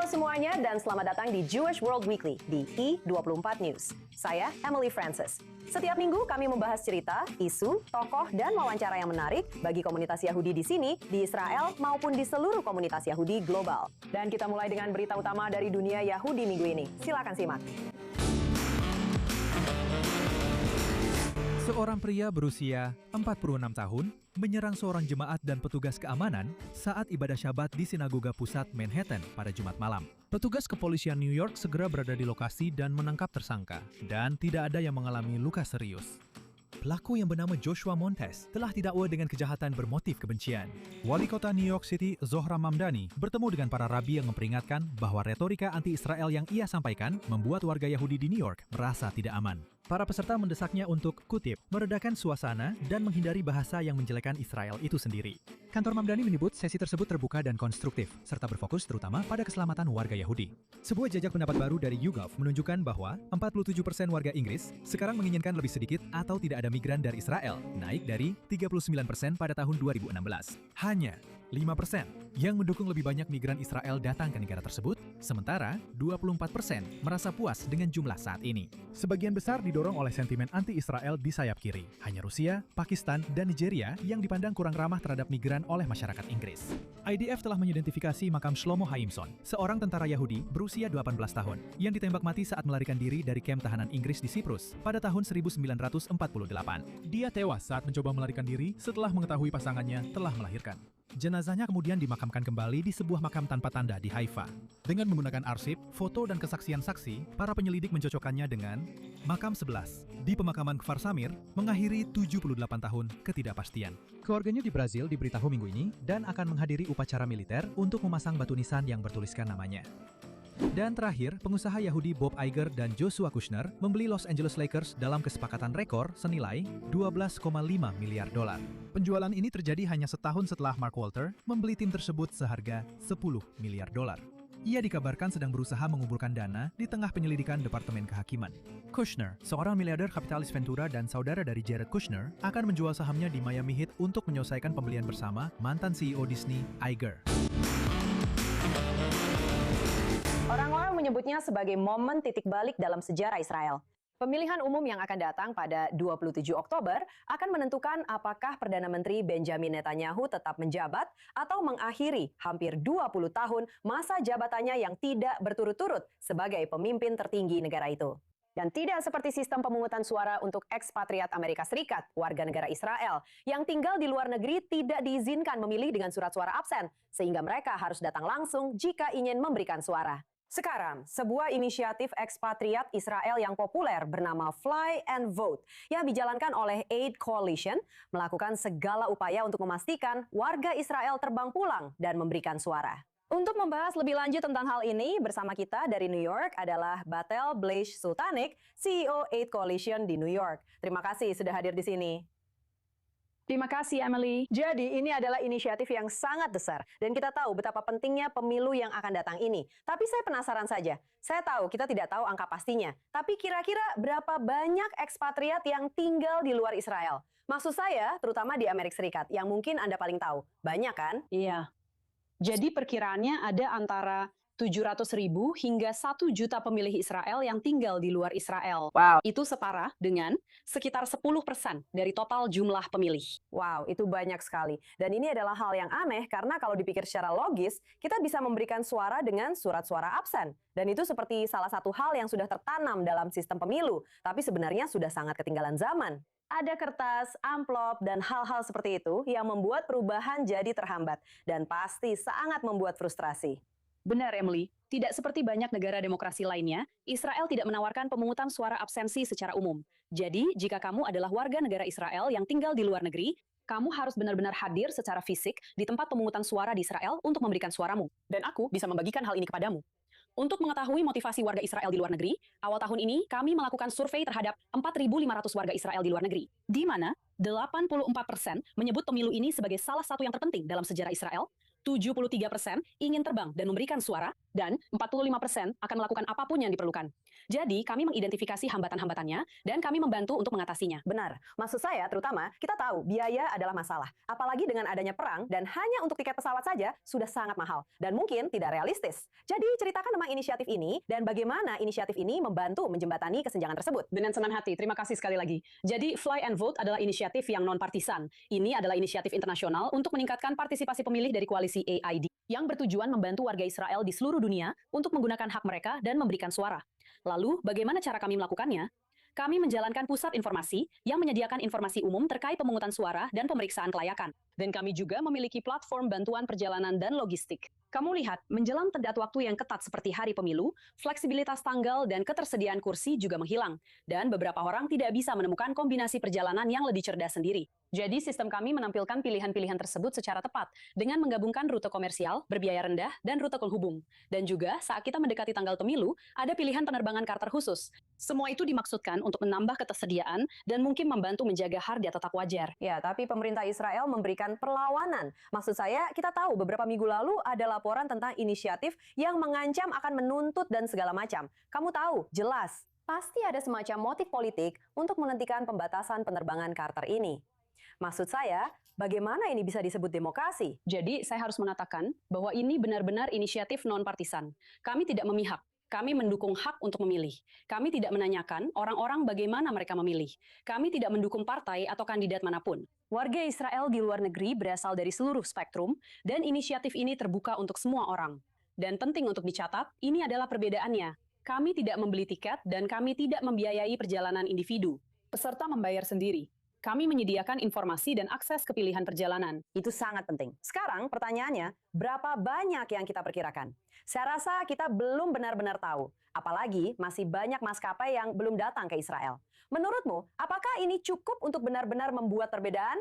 semuanya dan selamat datang di Jewish World Weekly di I24 News. Saya Emily Francis. Setiap minggu kami membahas cerita, isu, tokoh, dan wawancara yang menarik bagi komunitas Yahudi di sini, di Israel, maupun di seluruh komunitas Yahudi global. Dan kita mulai dengan berita utama dari dunia Yahudi minggu ini. Silakan simak. Seorang pria berusia 46 tahun menyerang seorang jemaat dan petugas keamanan saat ibadah Syabat di sinagoga pusat Manhattan pada Jumat malam. Petugas kepolisian New York segera berada di lokasi dan menangkap tersangka, dan tidak ada yang mengalami luka serius. Pelaku yang bernama Joshua Montes telah didakwa dengan kejahatan bermotif kebencian. Wali kota New York City, Zohran Mamdani, bertemu dengan para rabi yang memperingatkan bahwa retorika anti-Israel yang ia sampaikan membuat warga Yahudi di New York merasa tidak aman. Para peserta mendesaknya untuk, kutip, meredakan suasana dan menghindari bahasa yang menjelekan Israel itu sendiri. Kantor Mamdani menyebut sesi tersebut terbuka dan konstruktif, serta berfokus terutama pada keselamatan warga Yahudi. Sebuah jajak pendapat baru dari YouGov menunjukkan bahwa 47% warga Inggris sekarang menginginkan lebih sedikit atau tidak ada migran dari Israel, naik dari 39% pada tahun 2016. Hanya 5% yang mendukung lebih banyak migran Israel datang ke negara tersebut, sementara 24% merasa puas dengan jumlah saat ini. Sebagian besar didorong oleh sentimen anti-Israel di sayap kiri. Hanya Rusia, Pakistan, dan Nigeria yang dipandang kurang ramah terhadap migran oleh masyarakat Inggris. IDF telah mengidentifikasi makam Shlomo Haimson, seorang tentara Yahudi berusia 18 tahun, yang ditembak mati saat melarikan diri dari kamp tahanan Inggris di Siprus pada tahun 1948. Dia tewas saat mencoba melarikan diri setelah mengetahui pasangannya telah melahirkan. Jenazahnya kemudian dimakamkan kembali di sebuah makam tanpa tanda di Haifa. Dengan menggunakan arsip, foto, dan kesaksian saksi, para penyelidik mencocokkannya dengan makam 11 di pemakaman Kfar Samir, mengakhiri 78 tahun ketidakpastian. Keluarganya di Brazil diberitahu minggu ini dan akan menghadiri upacara militer untuk memasang batu nisan yang bertuliskan namanya. Dan terakhir, pengusaha Yahudi Bob Iger dan Joshua Kushner membeli Los Angeles Lakers dalam kesepakatan rekor senilai $12,5 miliar. Penjualan ini terjadi hanya setahun setelah Mark Walter membeli tim tersebut seharga $10 miliar. Ia dikabarkan sedang berusaha mengumpulkan dana di tengah penyelidikan Departemen Kehakiman. Kushner, seorang miliarder kapitalis Ventura dan saudara dari Jared Kushner, akan menjual sahamnya di Miami Heat untuk menyelesaikan pembelian bersama mantan CEO Disney, Iger. Orang-orang menyebutnya sebagai momen titik balik dalam sejarah Israel. Pemilihan umum yang akan datang pada 27 Oktober akan menentukan apakah Perdana Menteri Benjamin Netanyahu tetap menjabat atau mengakhiri hampir 20 tahun masa jabatannya yang tidak berturut-turut sebagai pemimpin tertinggi negara itu. Dan tidak seperti sistem pemungutan suara untuk ekspatriat Amerika Serikat, warga negara Israel, yang tinggal di luar negeri tidak diizinkan memilih dengan surat suara absen, sehingga mereka harus datang langsung jika ingin memberikan suara. Sekarang, sebuah inisiatif ekspatriat Israel yang populer bernama Fly and Vote yang dijalankan oleh Aid Coalition melakukan segala upaya untuk memastikan warga Israel terbang pulang dan memberikan suara. Untuk membahas lebih lanjut tentang hal ini, bersama kita dari New York adalah Batel Bleish Sultanik, CEO Aid Coalition di New York. Terima kasih sudah hadir di sini. Terima kasih, Emily. Jadi, ini adalah inisiatif yang sangat besar. Dan kita tahu betapa pentingnya pemilu yang akan datang ini. Tapi saya penasaran saja. Saya tahu kita tidak tahu angka pastinya. Tapi kira-kira berapa banyak ekspatriat yang tinggal di luar Israel? Maksud saya, terutama di Amerika Serikat, yang mungkin Anda paling tahu. Banyak kan? Iya. Jadi perkiraannya ada antara 700.000 hingga 1 juta pemilih Israel yang tinggal di luar Israel. Wow. Itu setara dengan sekitar 10% dari total jumlah pemilih. Wow, itu banyak sekali. Dan ini adalah hal yang aneh karena kalau dipikir secara logis, kita bisa memberikan suara dengan surat suara absen. Dan itu seperti salah satu hal yang sudah tertanam dalam sistem pemilu, tapi sebenarnya sudah sangat ketinggalan zaman. Ada kertas, amplop, dan hal-hal seperti itu yang membuat perubahan jadi terhambat dan pasti sangat membuat frustrasi. Benar, Emily. Tidak seperti banyak negara demokrasi lainnya, Israel tidak menawarkan pemungutan suara absensi secara umum. Jadi, jika kamu adalah warga negara Israel yang tinggal di luar negeri, kamu harus benar-benar hadir secara fisik di tempat pemungutan suara di Israel untuk memberikan suaramu. Dan aku bisa membagikan hal ini kepadamu. Untuk mengetahui motivasi warga Israel di luar negeri, awal tahun ini kami melakukan survei terhadap 4.500 warga Israel di luar negeri, di mana 84% menyebut pemilu ini sebagai salah satu yang terpenting dalam sejarah Israel, 73% ingin terbang dan memberikan suara, Dan 45% akan melakukan apapun yang diperlukan. Jadi, kami mengidentifikasi hambatan-hambatannya dan kami membantu untuk mengatasinya. Benar. Maksud saya, terutama kita tahu biaya adalah masalah. Apalagi dengan adanya perang dan hanya untuk tiket pesawat saja sudah sangat mahal dan mungkin tidak realistis. Jadi, ceritakan tentang inisiatif ini dan bagaimana inisiatif ini membantu menjembatani kesenjangan tersebut. Dengan senang hati, terima kasih sekali lagi. Jadi, Fly and Vote adalah inisiatif yang non-partisan. Ini adalah inisiatif internasional untuk meningkatkan partisipasi pemilih dari koalisi AID yang bertujuan membantu warga Israel di seluruh dunia untuk menggunakan hak mereka dan memberikan suara. Lalu, bagaimana cara kami melakukannya? Kami menjalankan pusat informasi yang menyediakan informasi umum terkait pemungutan suara dan pemeriksaan kelayakan. Dan kami juga memiliki platform bantuan perjalanan dan logistik. Kamu lihat, menjelang tenggat waktu yang ketat seperti hari pemilu, fleksibilitas tanggal dan ketersediaan kursi juga menghilang. Dan beberapa orang tidak bisa menemukan kombinasi perjalanan yang lebih cerdas sendiri. Jadi sistem kami menampilkan pilihan-pilihan tersebut secara tepat dengan menggabungkan rute komersial, berbiaya rendah, dan rute penghubung. Dan juga saat kita mendekati tanggal pemilu, ada pilihan penerbangan charter khusus. Semua itu dimaksudkan untuk menambah ketersediaan dan mungkin membantu menjaga harga tetap wajar. Ya, tapi pemerintah Israel memberikan perlawanan. Maksud saya, kita tahu beberapa minggu lalu ada laporan tentang inisiatif yang mengancam akan menuntut dan segala macam. Kamu tahu, jelas, pasti ada semacam motif politik untuk menghentikan pembatasan penerbangan charter ini. Maksud saya, bagaimana ini bisa disebut demokrasi? Jadi, saya harus mengatakan bahwa ini benar-benar inisiatif non-partisan. Kami tidak memihak. Kami mendukung hak untuk memilih. Kami tidak menanyakan orang-orang bagaimana mereka memilih. Kami tidak mendukung partai atau kandidat manapun. Warga Israel di luar negeri berasal dari seluruh spektrum, dan inisiatif ini terbuka untuk semua orang. Dan penting untuk dicatat, ini adalah perbedaannya. Kami tidak membeli tiket dan kami tidak membiayai perjalanan individu. Peserta membayar sendiri. Kami menyediakan informasi dan akses ke pilihan perjalanan. Itu sangat penting. Sekarang pertanyaannya, berapa banyak yang kita perkirakan? Saya rasa kita belum benar-benar tahu. Apalagi masih banyak maskapai yang belum datang ke Israel. Menurutmu, apakah ini cukup untuk benar-benar membuat perbedaan?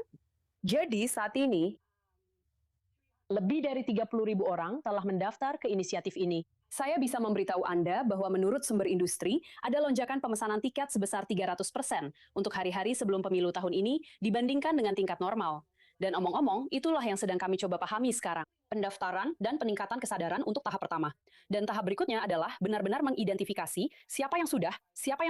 Jadi saat ini, lebih dari 30.000 orang telah mendaftar ke inisiatif ini. Saya bisa memberitahu Anda bahwa menurut sumber industri, ada lonjakan pemesanan tiket sebesar 300% untuk hari-hari sebelum pemilu tahun ini dibandingkan dengan tingkat normal. Dan omong-omong, itulah yang sedang kami coba pahami sekarang. Pendaftaran dan peningkatan kesadaran untuk tahap pertama. Dan tahap berikutnya adalah benar-benar mengidentifikasi siapa yang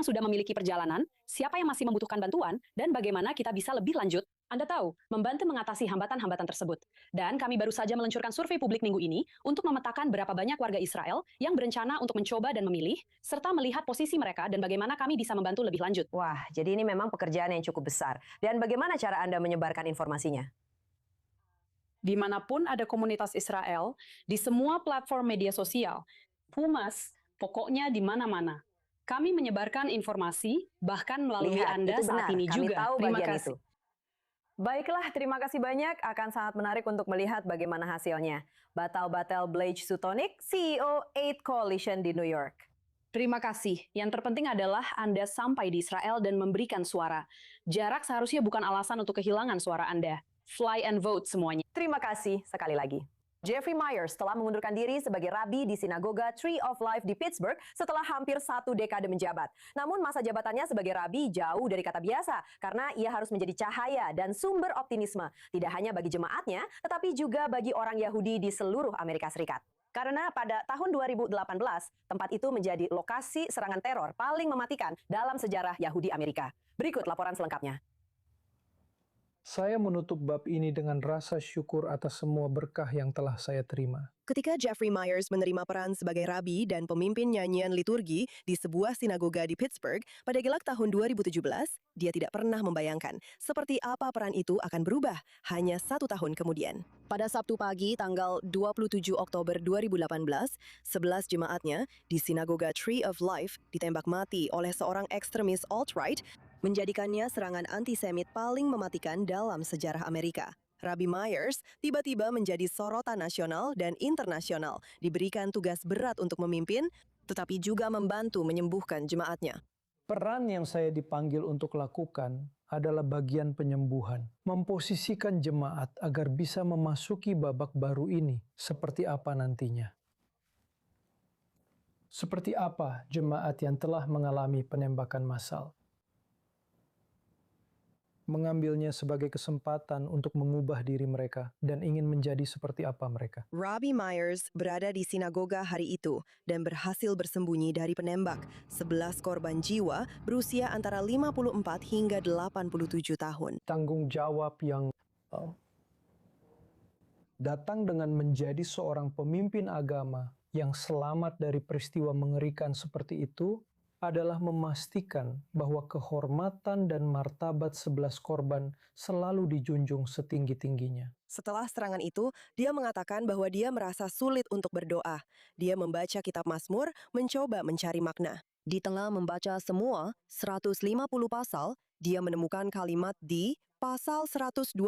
sudah memiliki perjalanan, siapa yang masih membutuhkan bantuan, dan bagaimana kita bisa lebih lanjut. Anda tahu, membantu mengatasi hambatan-hambatan tersebut. Dan kami baru saja meluncurkan survei publik minggu ini untuk memetakan berapa banyak warga Israel yang berencana untuk mencoba dan memilih, serta melihat posisi mereka dan bagaimana kami bisa membantu lebih lanjut. Wah, jadi ini memang pekerjaan yang cukup besar. Dan bagaimana cara Anda menyebarkan informasinya? Dimanapun ada komunitas Israel, di semua platform media sosial, humas, pokoknya di mana-mana. Kami menyebarkan informasi, bahkan melalui Lihat, Anda itu saat benar. ini Kami juga. tahu Terima bagian kasih. itu. Baiklah, terima kasih banyak. Akan sangat menarik untuk melihat bagaimana hasilnya. Batal-Batal Blage Sutonik, CEO 8 Coalition di New York. Terima kasih. Yang terpenting adalah Anda sampai di Israel dan memberikan suara. Jarak seharusnya bukan alasan untuk kehilangan suara Anda. Fly and vote semuanya. Terima kasih sekali lagi. Jeffrey Myers telah mengundurkan diri sebagai rabi di sinagoga Tree of Life di Pittsburgh setelah hampir 1 dekade menjabat. Namun masa jabatannya sebagai rabi jauh dari kata biasa karena ia harus menjadi cahaya dan sumber optimisme. Tidak hanya bagi jemaatnya, tetapi juga bagi orang Yahudi di seluruh Amerika Serikat. Karena pada tahun 2018, tempat itu menjadi lokasi serangan teror paling mematikan dalam sejarah Yahudi Amerika. Berikut laporan selengkapnya. Saya menutup bab ini dengan rasa syukur atas semua berkah yang telah saya terima. Ketika Jeffrey Myers menerima peran sebagai rabi dan pemimpin nyanyian liturgi di sebuah sinagoga di Pittsburgh pada Gelak tahun 2017, dia tidak pernah membayangkan seperti apa peran itu akan berubah hanya 1 tahun kemudian. Pada Sabtu pagi tanggal 27 Oktober 2018, 11 jemaatnya di sinagoga Tree of Life ditembak mati oleh seorang ekstremis alt-right, menjadikannya serangan antisemit paling mematikan dalam sejarah Amerika. Rabbi Myers tiba-tiba menjadi sorotan nasional dan internasional, diberikan tugas berat untuk memimpin, tetapi juga membantu menyembuhkan jemaatnya. Peran yang saya dipanggil untuk lakukan adalah bagian penyembuhan, memposisikan jemaat agar bisa memasuki babak baru ini seperti apa nantinya. Seperti apa jemaat yang telah mengalami penembakan massal? mengambilnya sebagai kesempatan untuk mengubah diri mereka dan ingin menjadi seperti apa mereka. Robbie Myers berada di sinagoga hari itu dan berhasil bersembunyi dari penembak. 11 korban jiwa berusia antara 54 hingga 87 tahun. Tanggung jawab yang datang dengan menjadi seorang pemimpin agama yang selamat dari peristiwa mengerikan seperti itu adalah memastikan bahwa kehormatan dan martabat 11 korban selalu dijunjung setinggi-tingginya. Setelah serangan itu, dia mengatakan bahwa dia merasa sulit untuk berdoa. Dia membaca kitab Mazmur, mencoba mencari makna. Di tengah membaca semua 150 pasal, dia menemukan kalimat di pasal 121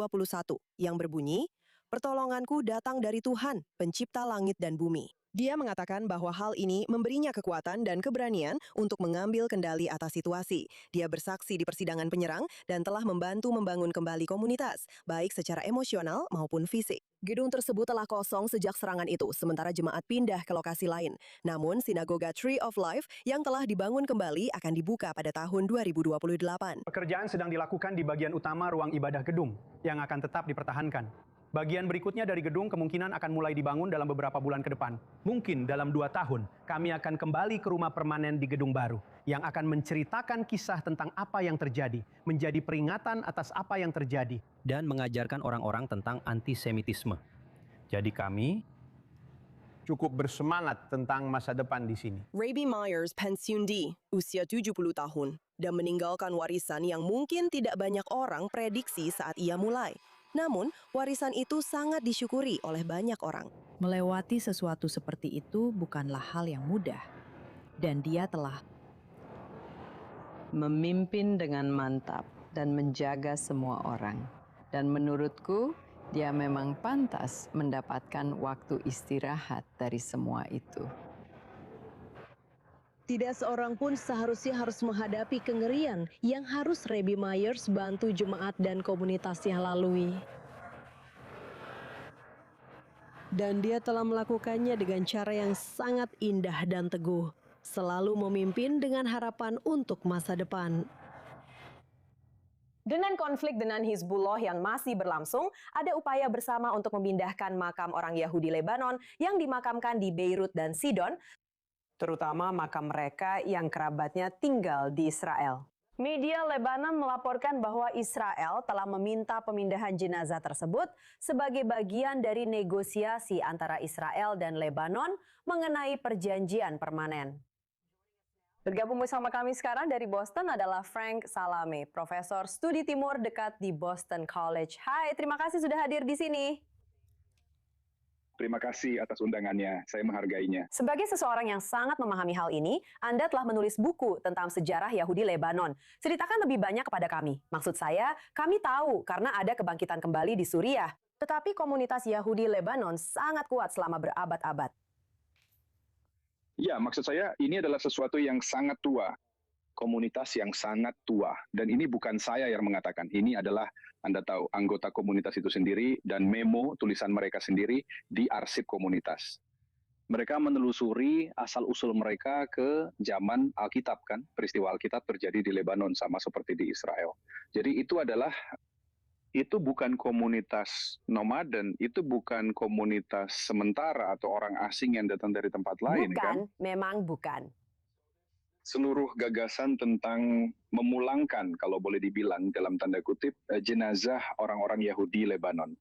yang berbunyi, "Pertolonganku datang dari Tuhan, pencipta langit dan bumi." Dia mengatakan bahwa hal ini memberinya kekuatan dan keberanian untuk mengambil kendali atas situasi. Dia bersaksi di persidangan penyerang dan telah membantu membangun kembali komunitas, baik secara emosional maupun fisik. Gedung tersebut telah kosong sejak serangan itu, sementara jemaat pindah ke lokasi lain. Namun, sinagoga Tree of Life yang telah dibangun kembali akan dibuka pada tahun 2028. Pekerjaan sedang dilakukan di bagian utama ruang ibadah gedung yang akan tetap dipertahankan. Bagian berikutnya dari gedung kemungkinan akan mulai dibangun dalam beberapa bulan ke depan. Mungkin dalam 2 tahun, kami akan kembali ke rumah permanen di gedung baru yang akan menceritakan kisah tentang apa yang terjadi, menjadi peringatan atas apa yang terjadi, dan mengajarkan orang-orang tentang antisemitisme. Jadi kami cukup bersemangat tentang masa depan di sini. Robbie Myers pensiun di usia 70 tahun dan meninggalkan warisan yang mungkin tidak banyak orang prediksi saat ia mulai. Namun, warisan itu sangat disyukuri oleh banyak orang. Melewati sesuatu seperti itu bukanlah hal yang mudah. Dan dia telah memimpin dengan mantap dan menjaga semua orang. Dan menurutku, dia memang pantas mendapatkan waktu istirahat dari semua itu. Tidak seorang pun seharusnya harus menghadapi kengerian yang harus Robbie Myers bantu jemaat dan komunitasnya lalui. Dan dia telah melakukannya dengan cara yang sangat indah dan teguh, selalu memimpin dengan harapan untuk masa depan. Dengan konflik dengan Hizbullah yang masih berlangsung, ada upaya bersama untuk memindahkan makam orang Yahudi Lebanon yang dimakamkan di Beirut dan Sidon, terutama makam mereka yang kerabatnya tinggal di Israel. Media Lebanon melaporkan bahwa Israel telah meminta pemindahan jenazah tersebut sebagai bagian dari negosiasi antara Israel dan Lebanon mengenai perjanjian permanen. Bergabung bersama kami sekarang dari Boston adalah Frank Salame, Profesor Studi Timur dekat di Boston College. Hai, terima kasih sudah hadir di sini. Terima kasih atas undangannya, saya menghargainya. Sebagai seseorang yang sangat memahami hal ini, Anda telah menulis buku tentang sejarah Yahudi Lebanon. Ceritakan lebih banyak kepada kami. Maksud saya, kami tahu karena ada kebangkitan kembali di Suriah. Tetapi komunitas Yahudi Lebanon sangat kuat selama berabad-abad. Ya, maksud saya ini adalah sesuatu yang sangat tua. Komunitas yang sangat tua. Dan ini bukan saya yang mengatakan. Ini adalah, Anda tahu, anggota komunitas itu sendiri dan memo tulisan mereka sendiri di arsip komunitas. Mereka menelusuri asal-usul mereka ke zaman Alkitab kan. Peristiwa Alkitab terjadi di Lebanon sama seperti di Israel. Jadi itu bukan komunitas nomaden, itu bukan komunitas sementara atau orang asing yang datang dari tempat lain kan. Bukan, memang bukan. Seluruh gagasan tentang memulangkan, kalau boleh dibilang dalam tanda kutip, jenazah orang-orang Yahudi Lebanon.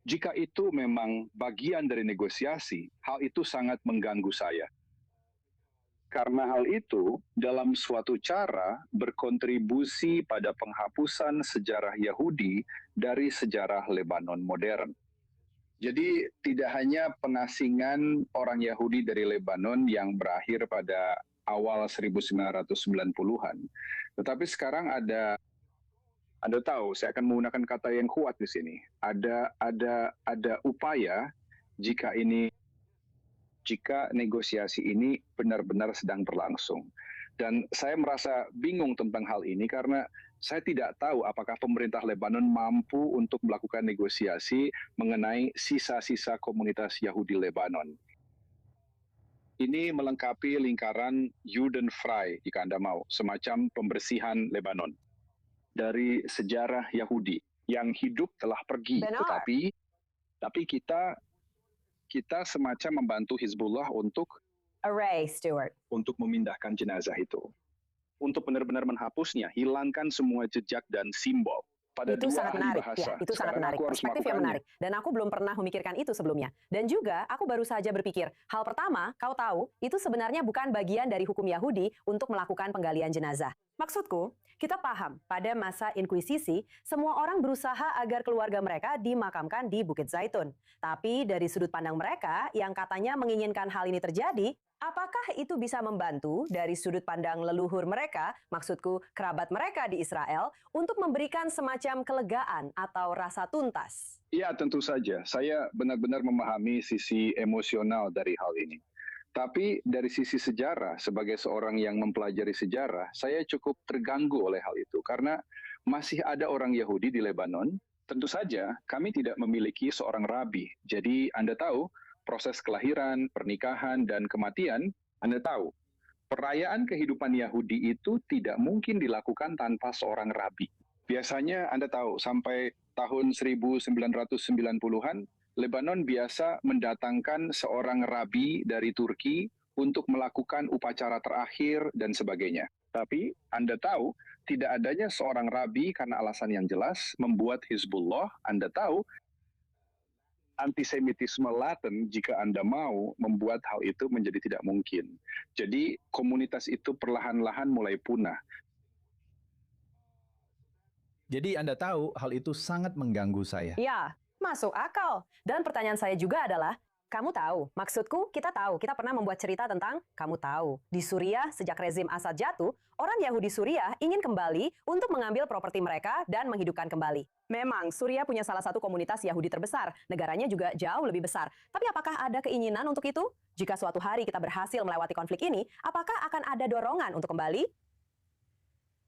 Jika itu memang bagian dari negosiasi, hal itu sangat mengganggu saya. Karena hal itu dalam suatu cara berkontribusi pada penghapusan sejarah Yahudi dari sejarah Lebanon modern. Jadi tidak hanya pengasingan orang Yahudi dari Lebanon yang berakhir pada awal 1990-an. Tetapi sekarang Anda tahu, saya akan menggunakan kata yang kuat di sini. Ada upaya jika negosiasi ini benar-benar sedang berlangsung. Dan saya merasa bingung tentang hal ini karena saya tidak tahu apakah pemerintah Lebanon mampu untuk melakukan negosiasi mengenai sisa-sisa komunitas Yahudi Lebanon. Ini melengkapi lingkaran Judenfrei, jika Anda mau, semacam pembersihan Lebanon. Dari sejarah Yahudi yang hidup telah pergi, Benar. tapi kita semacam membantu Hizbullah untuk Array, Stewart. memindahkan jenazah itu. Untuk benar-benar menghapusnya, hilangkan semua jejak dan simbol. Pada Itu dua sangat ahli menarik, bahasa. ya, itu sangat Sekarang menarik. aku harus Perspektif yang melakukannya. menarik. Dan aku belum pernah memikirkan itu sebelumnya. Dan juga aku baru saja berpikir, hal pertama, kau tahu, itu sebenarnya bukan bagian dari hukum Yahudi untuk melakukan penggalian jenazah. Maksudku, kita paham, pada masa Inkuisisi, semua orang berusaha agar keluarga mereka dimakamkan di Bukit Zaitun. Tapi dari sudut pandang mereka, yang katanya menginginkan hal ini terjadi, apakah itu bisa membantu dari sudut pandang leluhur mereka, maksudku kerabat mereka di Israel, untuk memberikan semacam kelegaan atau rasa tuntas? Iya, tentu saja. Saya benar-benar memahami sisi emosional dari hal ini. Tapi dari sisi sejarah, sebagai seorang yang mempelajari sejarah, saya cukup terganggu oleh hal itu. Karena masih ada orang Yahudi di Lebanon. Tentu saja kami tidak memiliki seorang rabi. Jadi Anda tahu, proses kelahiran, pernikahan, dan kematian, Anda tahu, perayaan kehidupan Yahudi itu tidak mungkin dilakukan tanpa seorang rabi. Biasanya Anda tahu, sampai tahun 1990-an, Lebanon biasa mendatangkan seorang rabi dari Turki untuk melakukan upacara terakhir dan sebagainya. Tapi Anda tahu, tidak adanya seorang rabi karena alasan yang jelas membuat Hizbullah, Anda tahu, antisemitisme laten, jika Anda mau, membuat hal itu menjadi tidak mungkin. Jadi komunitas itu perlahan-lahan mulai punah. Jadi Anda tahu hal itu sangat mengganggu saya. Ya, masuk akal. Dan pertanyaan saya juga adalah, kamu tahu, maksudku kita tahu, kita pernah membuat cerita tentang kamu tahu. Di Suriah, sejak rezim Assad jatuh, orang Yahudi Suriah ingin kembali untuk mengambil properti mereka dan menghidupkan kembali. Memang, Suriah punya salah satu komunitas Yahudi terbesar. Negaranya juga jauh lebih besar. Tapi apakah ada keinginan untuk itu? Jika suatu hari kita berhasil melewati konflik ini, apakah akan ada dorongan untuk kembali?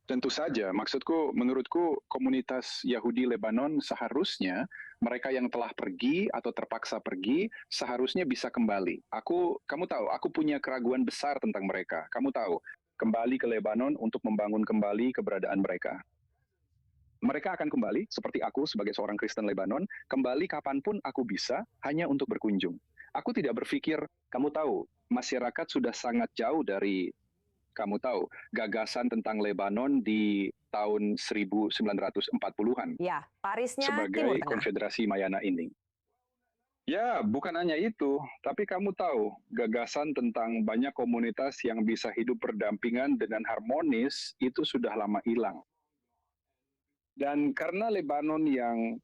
Tentu saja, maksudku, menurutku komunitas Yahudi Lebanon seharusnya mereka yang telah pergi atau terpaksa pergi seharusnya bisa kembali. Kamu tahu, aku punya keraguan besar tentang mereka. Kamu tahu, kembali ke Lebanon untuk membangun kembali keberadaan mereka. Mereka akan kembali, seperti aku sebagai seorang Kristen Lebanon, kembali kapanpun aku bisa, hanya untuk berkunjung. Aku tidak berpikir, kamu tahu, masyarakat sudah sangat jauh dari kamu tahu, gagasan tentang Lebanon di tahun 1940-an. Ya, Parisnya sebagai Timur Tengah. Konfederasi Mayana ini. Ya, bukan hanya itu, tapi kamu tahu, gagasan tentang banyak komunitas yang bisa hidup berdampingan dengan harmonis itu sudah lama hilang. Dan karena Lebanon yang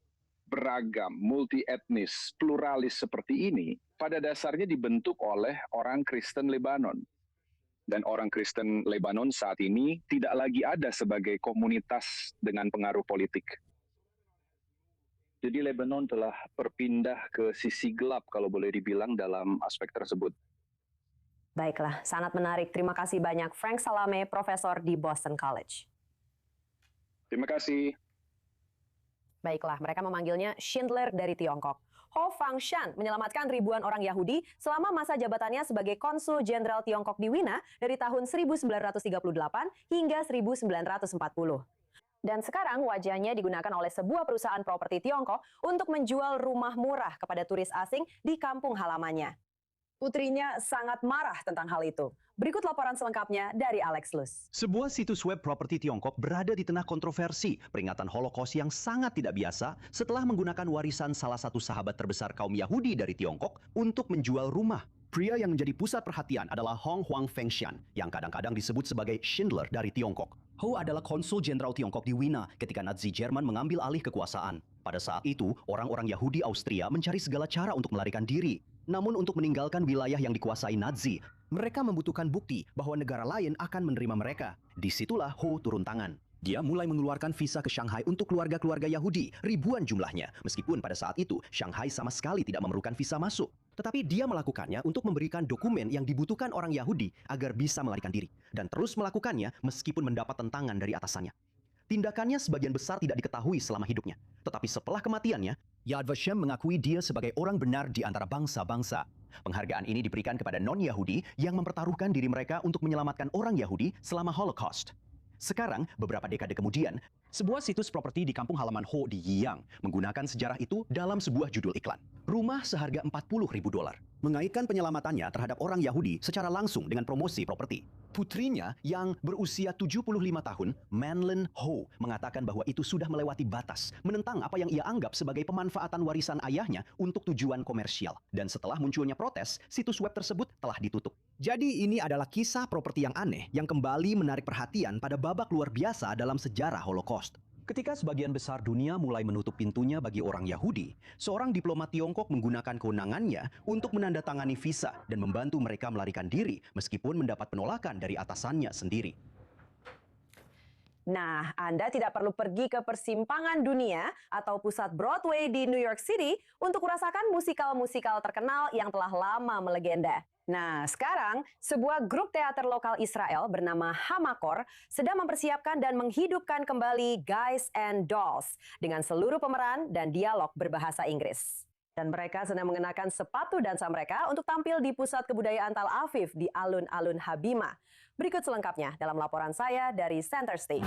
beragam, multi-etnis, pluralis seperti ini, pada dasarnya dibentuk oleh orang Kristen Lebanon. Dan orang Kristen Lebanon saat ini tidak lagi ada sebagai komunitas dengan pengaruh politik. Jadi Lebanon telah berpindah ke sisi gelap kalau boleh dibilang dalam aspek tersebut. Baiklah, sangat menarik. Terima kasih banyak Frank Salame, profesor di Boston College. Terima kasih. Baiklah, mereka memanggilnya Schindler dari Tiongkok. Ho Fangshan menyelamatkan ribuan orang Yahudi selama masa jabatannya sebagai konsul jenderal Tiongkok di Wina dari tahun 1938 hingga 1940. Dan sekarang wajahnya digunakan oleh sebuah perusahaan properti Tiongkok untuk menjual rumah murah kepada turis asing di kampung halamannya. Putrinya sangat marah tentang hal itu. Berikut laporan selengkapnya dari Alex Luz. Sebuah situs web properti Tiongkok berada di tengah kontroversi peringatan Holocaust yang sangat tidak biasa setelah menggunakan warisan salah satu sahabat terbesar kaum Yahudi dari Tiongkok untuk menjual rumah. Pria yang menjadi pusat perhatian adalah Hong Huang Fengshan, yang kadang-kadang disebut sebagai Schindler dari Tiongkok. Ho adalah konsul jenderal Tiongkok di Wina ketika Nazi Jerman mengambil alih kekuasaan. Pada saat itu, orang-orang Yahudi Austria mencari segala cara untuk melarikan diri. Namun untuk meninggalkan wilayah yang dikuasai Nazi, mereka membutuhkan bukti bahwa negara lain akan menerima mereka. Disitulah Ho turun tangan. Dia mulai mengeluarkan visa ke Shanghai untuk keluarga-keluarga Yahudi, ribuan jumlahnya. Meskipun pada saat itu, Shanghai sama sekali tidak memerlukan visa masuk. Tetapi dia melakukannya untuk memberikan dokumen yang dibutuhkan orang Yahudi agar bisa melarikan diri. Dan terus melakukannya meskipun mendapat tentangan dari atasannya. Tindakannya sebagian besar tidak diketahui selama hidupnya. Tetapi setelah kematiannya, Yad Vashem mengakui dia sebagai orang benar di antara bangsa-bangsa. Penghargaan ini diberikan kepada non-Yahudi yang mempertaruhkan diri mereka untuk menyelamatkan orang Yahudi selama Holocaust. Sekarang, beberapa dekade kemudian, sebuah situs properti di kampung halaman Ho di Yiyang menggunakan sejarah itu dalam sebuah judul iklan. Rumah seharga $40.000. Mengaitkan penyelamatannya terhadap orang Yahudi secara langsung dengan promosi properti. Putrinya yang berusia 75 tahun, Manlin Ho, mengatakan bahwa itu sudah melewati batas, menentang apa yang ia anggap sebagai pemanfaatan warisan ayahnya untuk tujuan komersial. Dan setelah munculnya protes, situs web tersebut telah ditutup. Jadi ini adalah kisah properti yang aneh yang kembali menarik perhatian pada babak luar biasa dalam sejarah Holocaust. Ketika sebagian besar dunia mulai menutup pintunya bagi orang Yahudi, seorang diplomat Tiongkok menggunakan kewenangannya untuk menandatangani visa dan membantu mereka melarikan diri meskipun mendapat penolakan dari atasannya sendiri. Nah, Anda tidak perlu pergi ke persimpangan dunia atau pusat Broadway di New York City untuk merasakan musikal-musikal terkenal yang telah lama melegenda. Nah, sekarang sebuah grup teater lokal Israel bernama Hamakor sedang mempersiapkan dan menghidupkan kembali Guys and Dolls dengan seluruh pemeran dan dialog berbahasa Inggris. Dan mereka sedang mengenakan sepatu dansa mereka untuk tampil di Pusat Kebudayaan Tal Aviv di alun-alun Habima. Berikut selengkapnya dalam laporan saya dari Center Stage.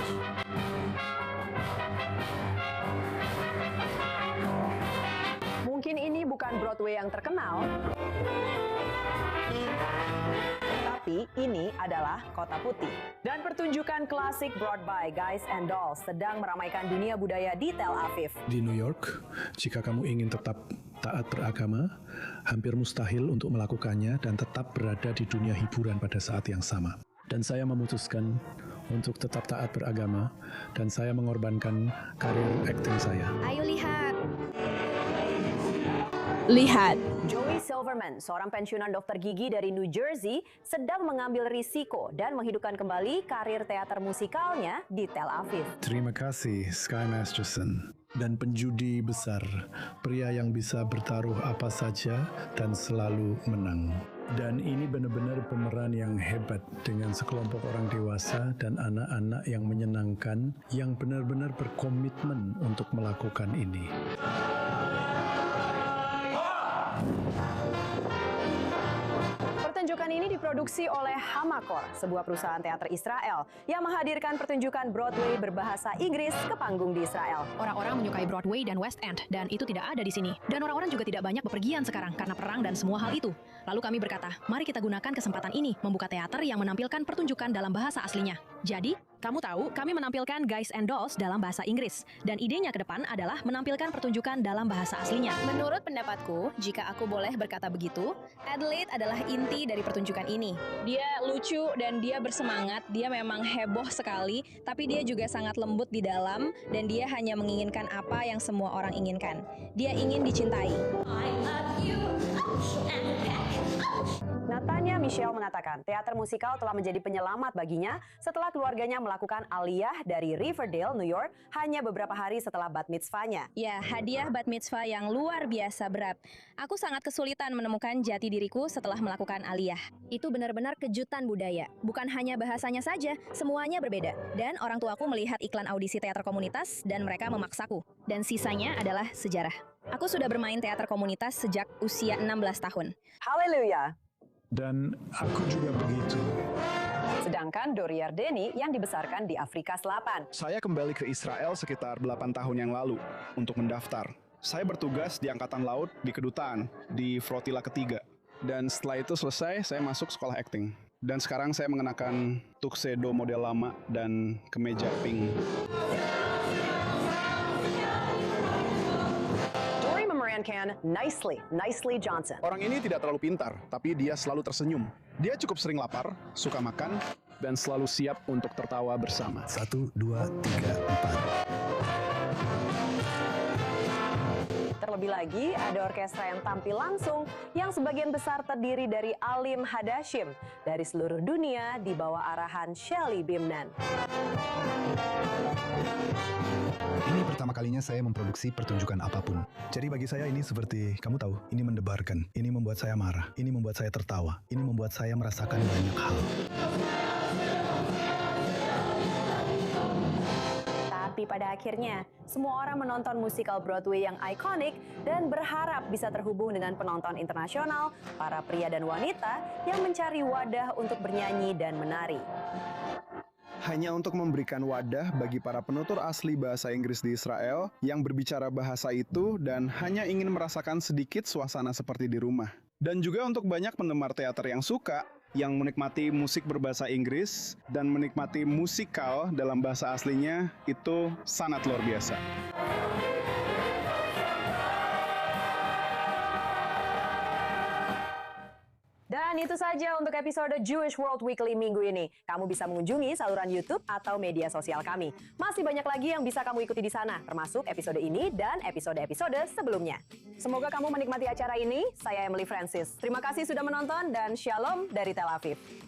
Mungkin ini bukan Broadway yang terkenal, tapi ini adalah Kota Putih. Dan pertunjukan klasik Broadway Guys and Dolls sedang meramaikan dunia budaya di Tel Aviv. Di New York, jika kamu ingin tetap taat beragama, hampir mustahil untuk melakukannya dan tetap berada di dunia hiburan pada saat yang sama. Dan saya memutuskan untuk tetap taat beragama, dan saya mengorbankan karir akting saya. Ayo lihat. Lihat. Joey Silverman, seorang pensiunan dokter gigi dari New Jersey, sedang mengambil risiko dan menghidupkan kembali karir teater musikalnya di Tel Aviv. Terima kasih, Sky Masterson. Dan penjudi besar, pria yang bisa bertaruh apa saja dan selalu menang. Dan ini benar-benar pemeran yang hebat dengan sekelompok orang dewasa dan anak-anak yang menyenangkan, yang benar-benar berkomitmen untuk melakukan ini. Pertunjukan ini diproduksi oleh Hamakor, sebuah perusahaan teater Israel yang menghadirkan pertunjukan Broadway berbahasa Inggris ke panggung di Israel. Orang-orang menyukai Broadway dan West End, dan itu tidak ada di sini. Dan orang-orang juga tidak banyak bepergian sekarang karena perang dan semua hal itu. Lalu kami berkata, mari kita gunakan kesempatan ini membuka teater yang menampilkan pertunjukan dalam bahasa aslinya. Jadi, kamu tahu, kami menampilkan Guys and Dolls dalam bahasa Inggris. Dan idenya ke depan adalah menampilkan pertunjukan dalam bahasa aslinya. Menurut pendapatku, jika aku boleh berkata begitu, Adelaide adalah inti dari pertunjukan ini. Dia lucu dan dia bersemangat, dia memang heboh sekali, tapi dia juga sangat lembut di dalam, dan dia hanya menginginkan apa yang semua orang inginkan. Dia ingin dicintai. I love you. Natanya Michelle mengatakan teater musikal telah menjadi penyelamat baginya setelah keluarganya melakukan aliyah dari Riverdale, New York, hanya beberapa hari setelah bat mitzvahnya. Ya, hadiah bat mitzvah yang luar biasa berat. Aku sangat kesulitan menemukan jati diriku setelah melakukan aliyah. Itu benar-benar kejutan budaya. Bukan hanya bahasanya saja, semuanya berbeda. Dan orang tuaku melihat iklan audisi teater komunitas dan mereka memaksaku. Dan sisanya adalah sejarah. Aku sudah bermain teater komunitas sejak usia 16 tahun. Haleluya! Dan aku juga begitu. Sedangkan Dori Yardeni yang dibesarkan di Afrika Selatan. Saya kembali ke Israel sekitar 8 tahun yang lalu untuk mendaftar. Saya bertugas di Angkatan Laut di Kedutaan, di Flotila ketiga. Dan setelah itu selesai, saya masuk sekolah akting. Dan sekarang saya mengenakan tuxedo model lama dan kemeja pink. Can nicely Johnson. Orang ini tidak terlalu pintar, tapi dia selalu tersenyum. Dia cukup sering lapar, suka makan, dan selalu siap untuk tertawa bersama. 1, 2, 3, 4. Terlebih lagi, ada orkestra yang tampil langsung yang sebagian besar terdiri dari alim hadashim dari seluruh dunia di bawah arahan Shelly Bimnan. Ini pertama kalinya saya memproduksi pertunjukan apapun. Jadi bagi saya ini seperti, kamu tahu, ini mendebarkan, ini membuat saya marah, ini membuat saya tertawa, ini membuat saya merasakan banyak hal. Tapi pada akhirnya, semua orang menonton musikal Broadway yang ikonik dan berharap bisa terhubung dengan penonton internasional, para pria dan wanita yang mencari wadah untuk bernyanyi dan menari. Hanya untuk memberikan wadah bagi para penutur asli bahasa Inggris di Israel yang berbicara bahasa itu dan hanya ingin merasakan sedikit suasana seperti di rumah. Dan juga untuk banyak penggemar teater yang suka, yang menikmati musik berbahasa Inggris dan menikmati musikal dalam bahasa aslinya, itu sangat luar biasa. Dan itu saja untuk episode Jewish World Weekly minggu ini. Kamu bisa mengunjungi saluran YouTube atau media sosial kami. Masih banyak lagi yang bisa kamu ikuti di sana, termasuk episode ini dan episode-episode sebelumnya. Semoga kamu menikmati acara ini. Saya Emily Francis. Terima kasih sudah menonton dan Shalom dari Tel Aviv.